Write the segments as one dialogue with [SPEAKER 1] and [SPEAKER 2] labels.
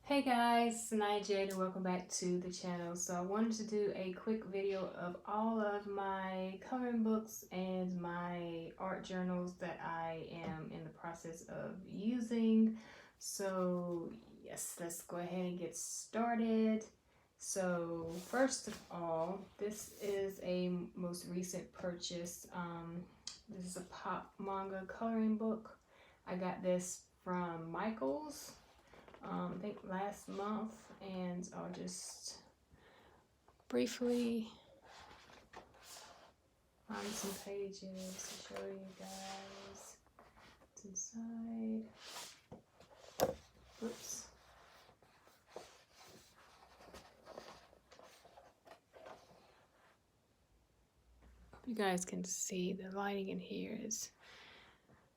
[SPEAKER 1] Hey guys, Sanaya Jade and welcome back to the channel. So I wanted to do a quick video of all of my coloring books and my art journals that I am in the process of using. So yes, let's go ahead and get started. So first of all, this is a most recent purchase. This is a pop manga coloring book. I got this from Michaels. I think last month, and I'll just briefly find some pages to show you guys. It's inside. Oops. Hope you guys can see the lighting in here is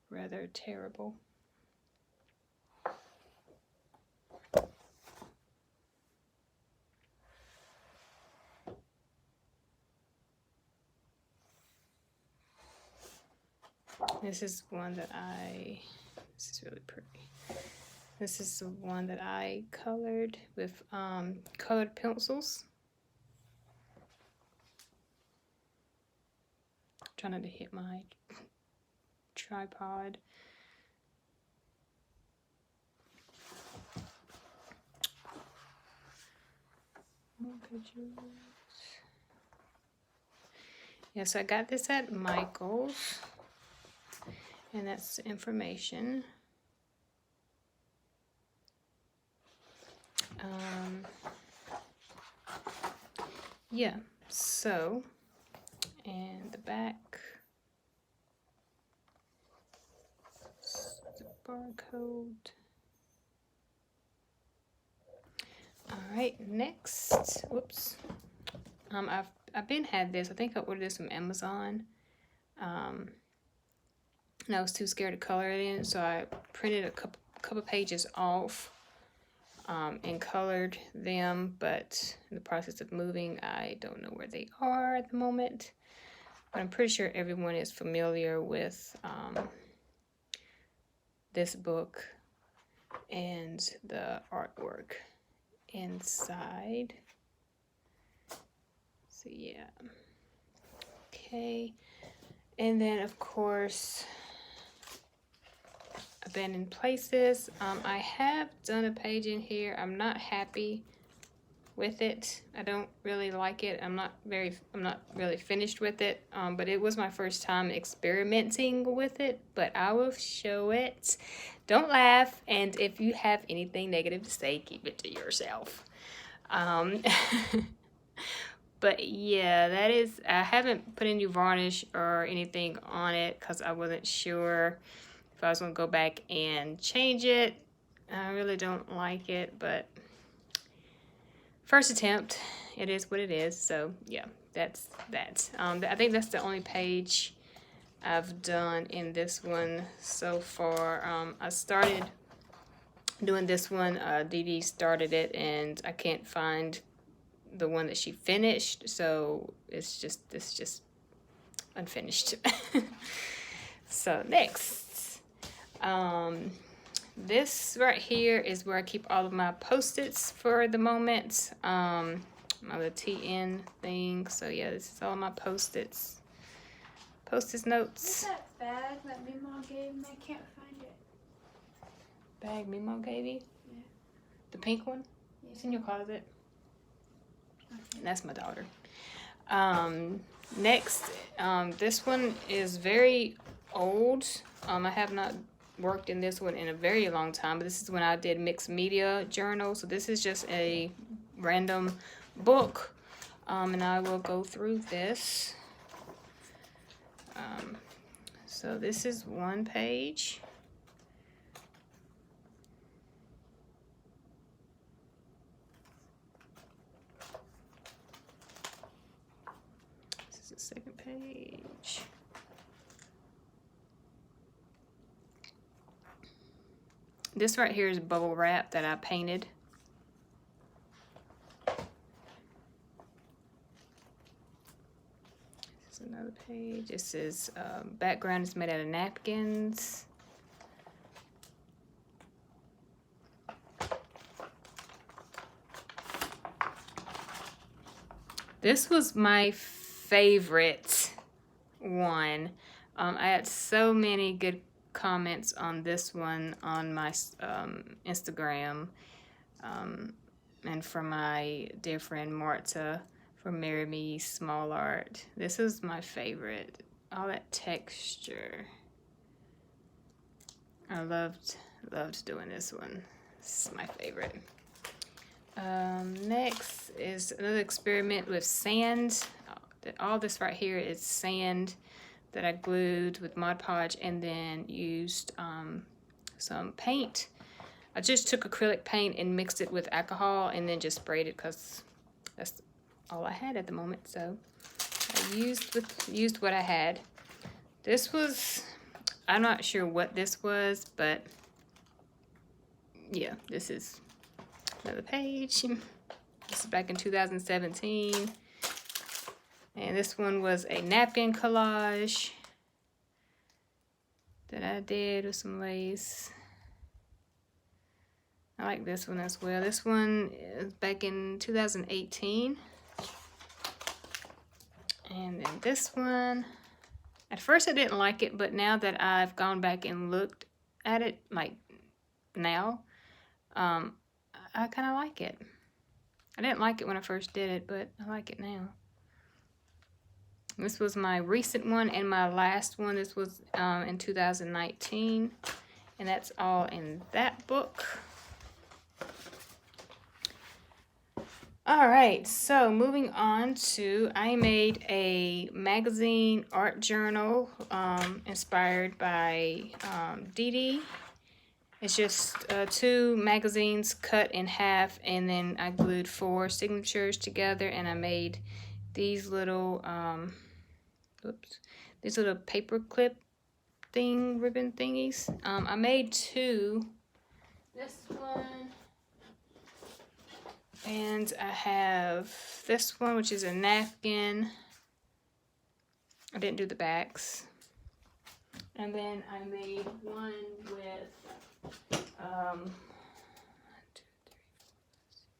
[SPEAKER 1] rather terrible. This is one that this is really pretty. This is the one that I colored with colored pencils. Trying not to hit my tripod. More pictures. Yeah, so I got this at Michael's, and that's the information. Yeah, so, and the back, the barcode. All right, next, whoops. I've been had this. I think I ordered this from Amazon. And I was too scared to color it in, so I printed a couple pages off and colored them, but in the process of moving, I don't know where they are at the moment. But I'm pretty sure everyone is familiar with this book and the artwork inside. So yeah. Okay. And then of course, Abandoned Places. I have done a page in here. I'm not happy with it. I don't really like it. I'm not really finished with it. But it was my first time experimenting with it, but I will show it. Don't laugh, and if you have anything negative to say, keep it to yourself. But yeah, that is, I haven't put any varnish or anything on it because I wasn't sure if I was going to go back and change it. I really don't like it, but first attempt, it is what it is. So yeah, that's that. I think that's the only page I've done in this one so far. I started doing this one. Dee Dee started it, and I can't find the one that she finished, so it's just unfinished. So next, this right here is where I keep all of my post-its for the moment. My little TN thing. So yeah, this is all my post-its. Post-its notes.
[SPEAKER 2] What's that bag that Mimo gave me? I can't find it.
[SPEAKER 1] Bag Mimo gave you?
[SPEAKER 2] Yeah.
[SPEAKER 1] The pink one?
[SPEAKER 2] Yeah.
[SPEAKER 1] It's in your closet.
[SPEAKER 2] Okay.
[SPEAKER 1] And that's my daughter. Next, this one is very old. I have not worked in this one in a very long time, but this is when I did mixed media journal. So this is just a random book, and I will go through this. So this is one page. This is the second page. This right here is bubble wrap that I painted. This is another page. This is background is made out of napkins. This was my favorite one. I had so many good comments on this one on my Instagram, and from my dear friend Marta from Marry Me Small Art. This is my favorite. All that texture. I loved doing this one. This is my favorite. Next is another experiment with sand. All this right here is sand that I glued with Mod Podge and then used some paint. I just took acrylic paint and mixed it with alcohol and then just sprayed it because that's all I had at the moment. So I used what I had. This was, I'm not sure what this was, but yeah, this is another page. This is back in 2017. And this one was a napkin collage that I did with some lace. I like this one as well. This one is back in 2018. And then this one, at first I didn't like it, but now that I've gone back and looked at it, like now, I kind of like it. I didn't like it when I first did it, but I like it now. This was my recent one and my last one. This was in 2019, and that's all in that book. All right, so moving on to, I made a magazine art journal inspired by Dee Dee. It's just 2 magazines cut in half, and then I glued 4 signatures together, and I made these little, these little paper clip ribbon thingies. I made 2. This one. And I have this one, which is a napkin. I didn't do the backs. And then I made one with, 1, 2, 3, 4, 6,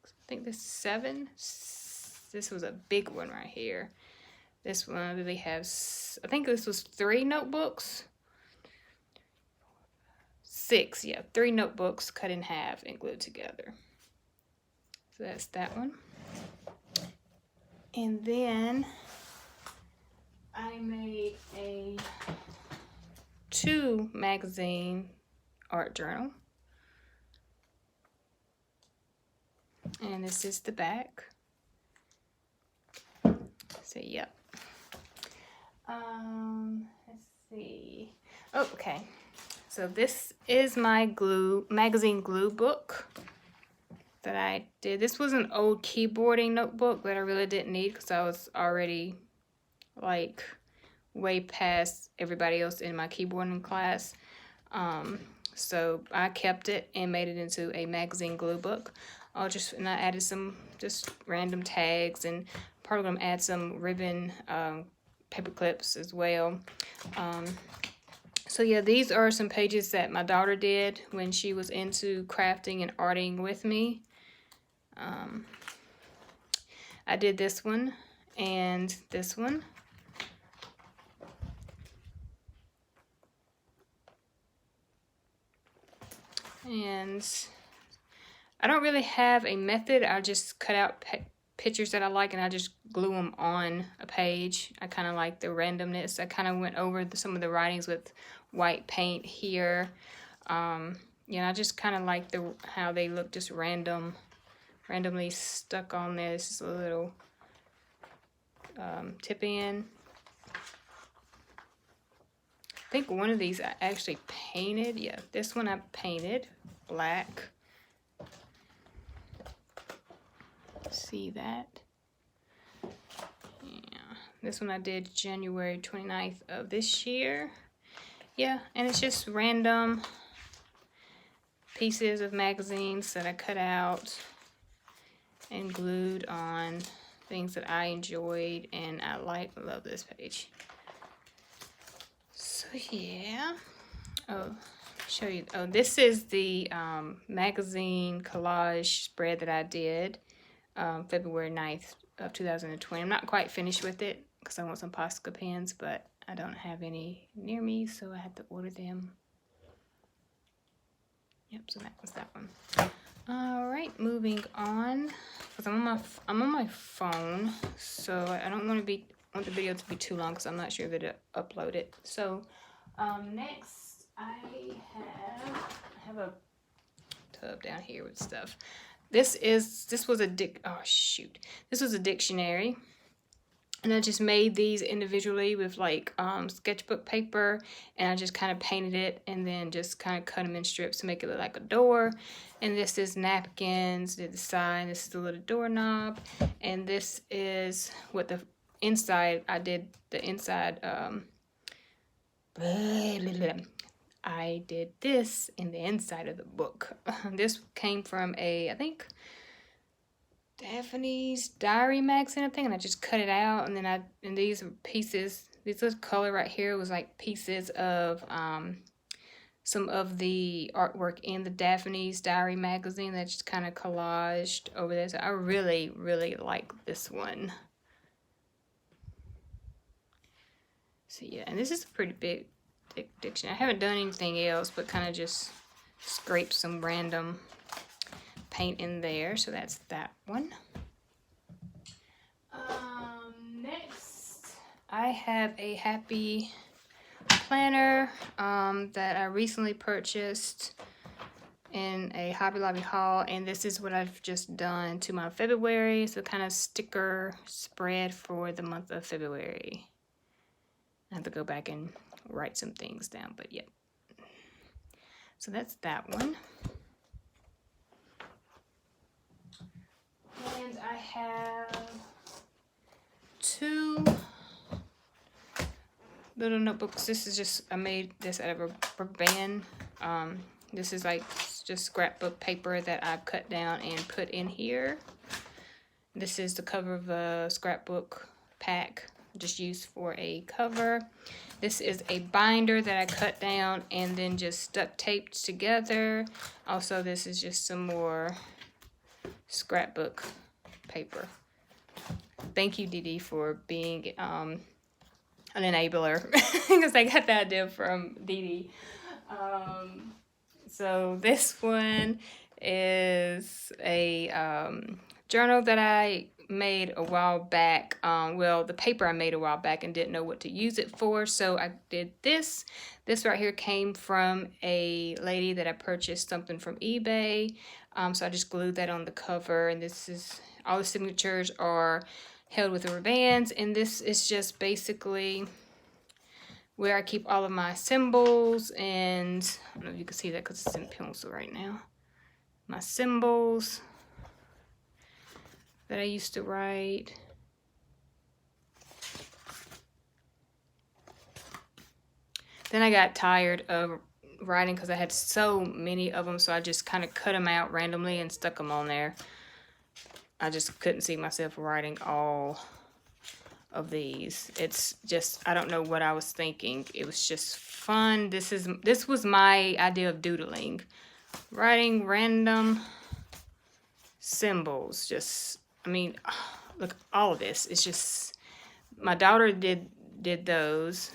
[SPEAKER 1] I think this is 7. This was a big one right here. This one really has, I think this was 3 notebooks. 6, yeah, 3 notebooks cut in half and glued together. So that's that one. And then I made a 2 magazine art journal. And this is the back. So, yep. Let's see. Oh, okay. So this is my magazine glue book that I did. This was an old keyboarding notebook that I really didn't need because I was already like way past everybody else in my keyboarding class. So I kept it and made it into a magazine glue book. And I added some just random tags, and probably gonna add some ribbon paper clips as well. So yeah, these are some pages that my daughter did when she was into crafting and arting with me. I did this one and this one. And I don't really have a method. I just cut out pictures that I like and I just glue them on a page. I kind of like the randomness. I kind of went over some of the writings with white paint here. Yeah, I just kind of like how they look just randomly stuck on there. This is a little tip in. I think one of these I actually painted. Yeah, this one I painted black. See that? Yeah, this one I did January 29th of this year. Yeah, and it's just random pieces of magazines that I cut out and glued on things that I enjoyed and I love this page. So yeah. Oh, show you. Oh, this is the magazine collage spread that I did. February 9th of 2020. I'm not quite finished with it because I want some Posca pens, but I don't have any near me, so I had to order them. Yep, so that was that one. All right, moving on, because I'm on my phone, so I don't want the video to be too long because I'm not sure that it uploaded. So next I have a tub down here with stuff. This was a dictionary, and I just made these individually with like sketchbook paper, and I just kind of painted it and then just kind of cut them in strips to make it look like a door. And this is napkins, did the side, this is the little doorknob, and this is what the inside, I did the inside, I did this in the inside of the book. This came from I think, Daphne's Diary magazine, I think, and I just cut it out, and then and these are pieces, this color right here was like pieces of some of the artwork in the Daphne's Diary magazine that just kind of collaged over there. So I really, really like this one. So yeah, and this is a pretty big dictionary. I haven't done anything else but kind of just scraped some random paint in there. So that's that one. Next, I have a Happy planner that I recently purchased in a Hobby Lobby haul, and this is what I've just done to my February. So kind of sticker spread for the month of February. I have to go back and write some things down, but yep. So that's that one. And I have two little notebooks. This is just, I made this out of a rubber band. This is like just scrapbook paper that I've cut down and put in here. This is the cover of a scrapbook pack, just used for a cover. This is a binder that I cut down and then just duct taped together. Also, this is just some more scrapbook paper. Thank you, Dee Dee, for being an enabler, because I got the idea from Dee Dee. So this one is a journal that I made a while back. Well, the paper I made a while back and didn't know what to use it for, so I did this. This right here came from a lady that I purchased something from eBay. So I just glued that on the cover, and this is, all the signatures are held with rubber bands, and this is just basically where I keep all of my symbols, and I don't know if you can see that because it's in pencil right now. My symbols that I used to write. Then I got tired of writing because I had so many of them, so I just kind of cut them out randomly and stuck them on there. I just couldn't see myself writing all of these. It's just, I don't know what I was thinking. It was just fun. This was my idea of doodling. Writing random symbols. Just, I mean, look, all of this. It's just, my daughter did those.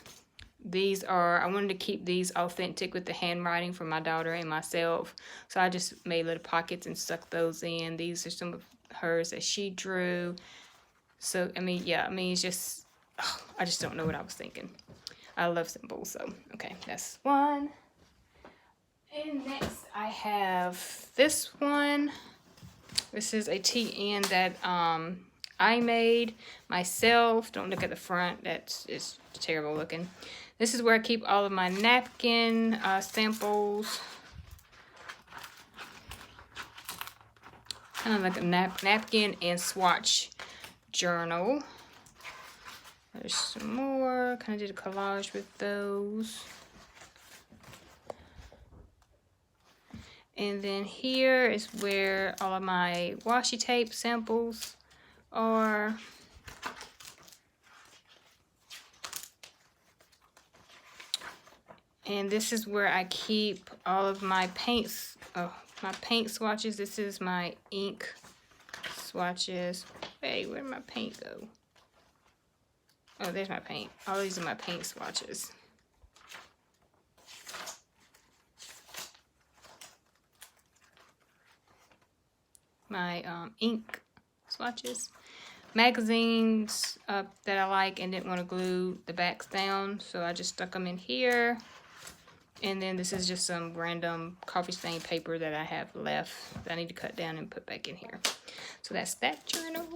[SPEAKER 1] These are, I wanted to keep these authentic with the handwriting for my daughter and myself. So I just made little pockets and stuck those in. These are some of hers that she drew. So, I mean, yeah, I mean, it's just, I just don't know what I was thinking. I love symbols, so, okay, that's one. And next I have this one. This is a TN that I made myself. Don't look at the front, it's terrible looking. This is where I keep all of my napkin samples. Kind of like a napkin and swatch journal. There's some more. Kind of did a collage with those. And then here is where all of my washi tape samples are. And this is where I keep all of my paints, my paint swatches. This is my ink swatches. Hey, where did my paint go? Oh, there's my paint. All these are my paint swatches. My ink swatches. Magazines that I like and didn't want to glue the backs down, so I just stuck them in here. And then this is just some random coffee stain paper that I have left that I need to cut down and put back in here. So that's that journal.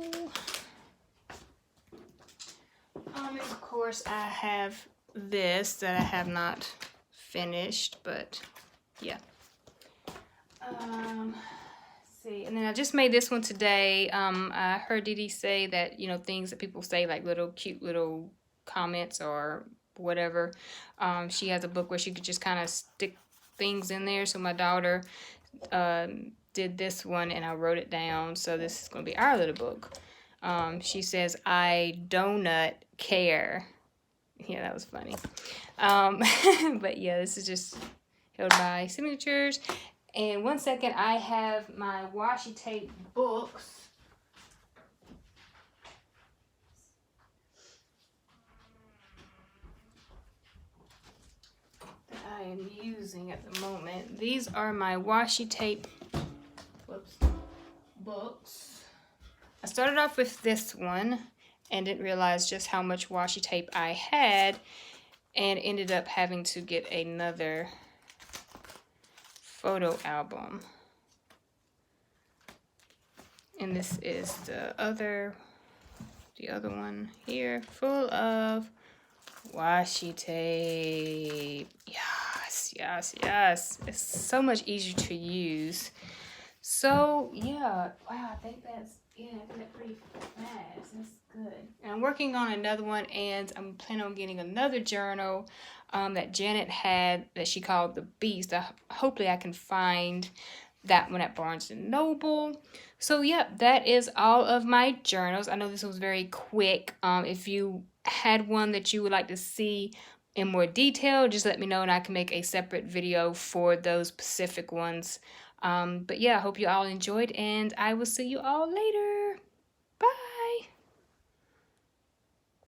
[SPEAKER 1] And of course I have this that I have not finished, but yeah. See, and then I just made this one today. I heard Dee Dee say that, you know, things that people say, like little cute little comments or whatever. She has a book where she could just kind of stick things in there. So my daughter did this one and I wrote it down. So this is going to be our little book. She says, I donut care. Yeah, that was funny. But yeah, this is just held by signatures. And 1 second, I have my washi tape books. That I am using at the moment. These are my washi tape books. I started off with this one and didn't realize just how much washi tape I had and ended up having to get another photo album. And this is the other one here, full of washi tape. Yes, yes, yes. It's so much easier to use. So yeah, wow, I think that's pretty fast. That's good. And I'm working on another one, and I'm planning on getting another journal that Janet had that she called the Beast. Hopefully I can find that one at Barnes & Noble. So yeah, that is all of my journals. I know this was very quick. If you had one that you would like to see in more detail, just let me know and I can make a separate video for those specific ones. But yeah, I hope you all enjoyed and I will see you all later.